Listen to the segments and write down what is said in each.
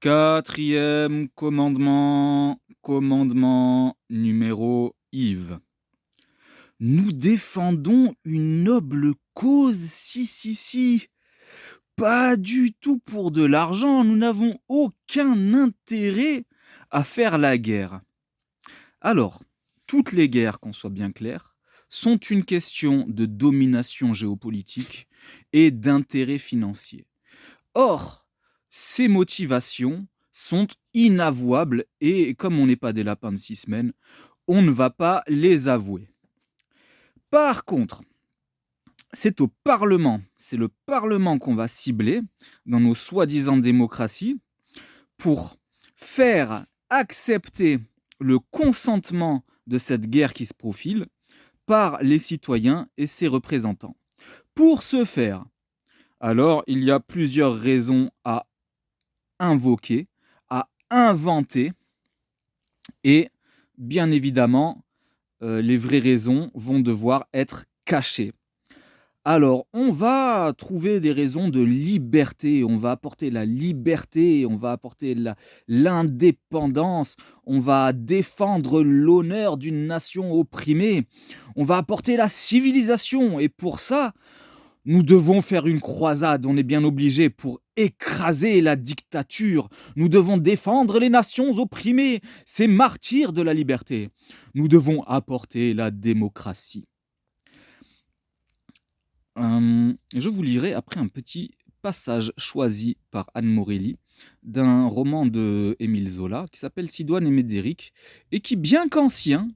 Quatrième commandement, commandement numéro Yves. Nous défendons une noble cause, si, si, si. Pas du tout pour de l'argent, nous n'avons aucun intérêt à faire la guerre. Alors, toutes les guerres, qu'on soit bien clair, sont une question de domination géopolitique et d'intérêt financier. Or, ces motivations sont inavouables et comme on n'est pas des lapins de 6 semaines, on ne va pas les avouer. Par contre, c'est le parlement qu'on va cibler dans nos soi-disant démocraties pour faire accepter le consentement de cette guerre qui se profile par les citoyens et ses représentants. Pour ce faire, alors il y a plusieurs raisons à invoquer, à inventer et bien évidemment, les vraies raisons vont devoir être cachées. Alors, on va trouver des raisons de liberté, on va apporter la liberté, on va apporter l'indépendance, on va défendre l'honneur d'une nation opprimée, on va apporter la civilisation et pour ça, nous devons faire une croisade, on est bien obligé pour écraser la dictature. Nous devons défendre les nations opprimées, ces martyrs de la liberté. Nous devons apporter la démocratie. Je vous lirai après un petit passage choisi par Anne Morelli d'un roman de Émile Zola qui s'appelle Sidoine et Médéric et qui, bien qu'ancien,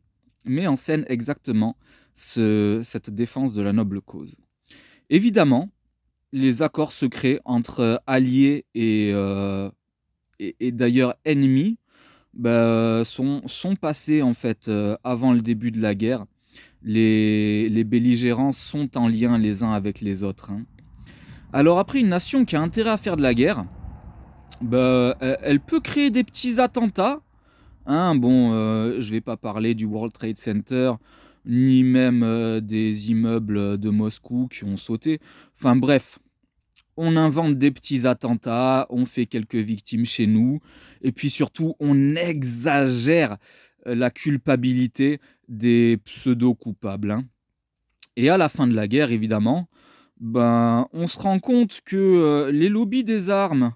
met en scène exactement cette défense de la noble cause. Évidemment, les accords secrets entre alliés et d'ailleurs ennemis, sont passés en fait, avant le début de la guerre. Les belligérants sont en lien les uns avec les autres, hein. Alors après, une nation qui a intérêt à faire de la guerre, elle peut créer des petits attentats, hein. Bon, je vais pas parler du World Trade Center, ni même, des immeubles de Moscou qui ont sauté. Enfin bref, on invente des petits attentats, on fait quelques victimes chez nous et puis surtout on exagère, la culpabilité des pseudo-coupables, hein. Et à la fin de la guerre évidemment, on se rend compte que, les lobbies des armes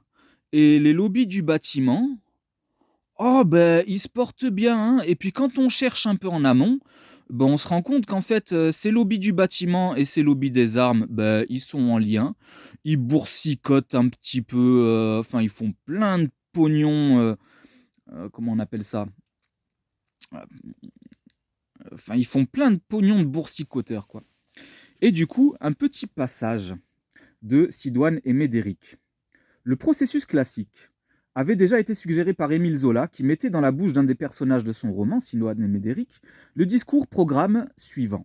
et les lobbies du bâtiment, oh ils se portent bien, hein. Et puis quand on cherche un peu en amont, on se rend compte qu'en fait, ces lobbies du bâtiment et ces lobbies des armes, ils sont en lien. Ils boursicotent un petit peu, enfin ils font plein de pognon, comment on appelle ça? Enfin ils font plein de pognon de boursicoteurs, quoi. Et du coup, un petit passage de Sidoine et Médéric. Le processus classique avait déjà été suggéré par Émile Zola, qui mettait dans la bouche d'un des personnages de son roman, Sidoine et Médéric, le discours-programme suivant,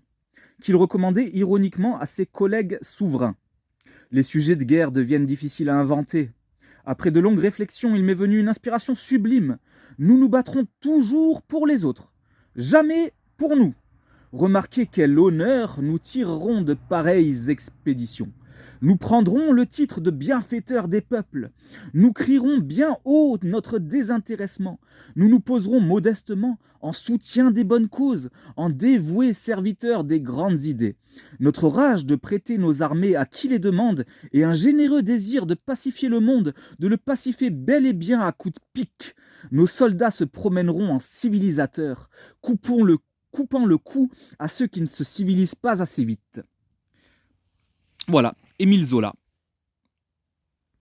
qu'il recommandait ironiquement à ses collègues souverains. Les sujets de guerre deviennent difficiles à inventer. Après de longues réflexions, il m'est venu une inspiration sublime. Nous nous battrons toujours pour les autres, jamais pour nous. Remarquez quel honneur nous tirerons de pareilles expéditions. Nous prendrons le titre de bienfaiteurs des peuples. Nous crierons bien haut notre désintéressement. Nous nous poserons modestement en soutien des bonnes causes, en dévoués serviteurs des grandes idées. Notre rage de prêter nos armées à qui les demande et un généreux désir de pacifier le monde, de le pacifier bel et bien à coups de pique. Nos soldats se promèneront en civilisateurs, coupant le cou à ceux qui ne se civilisent pas assez vite. Voilà, Émile Zola.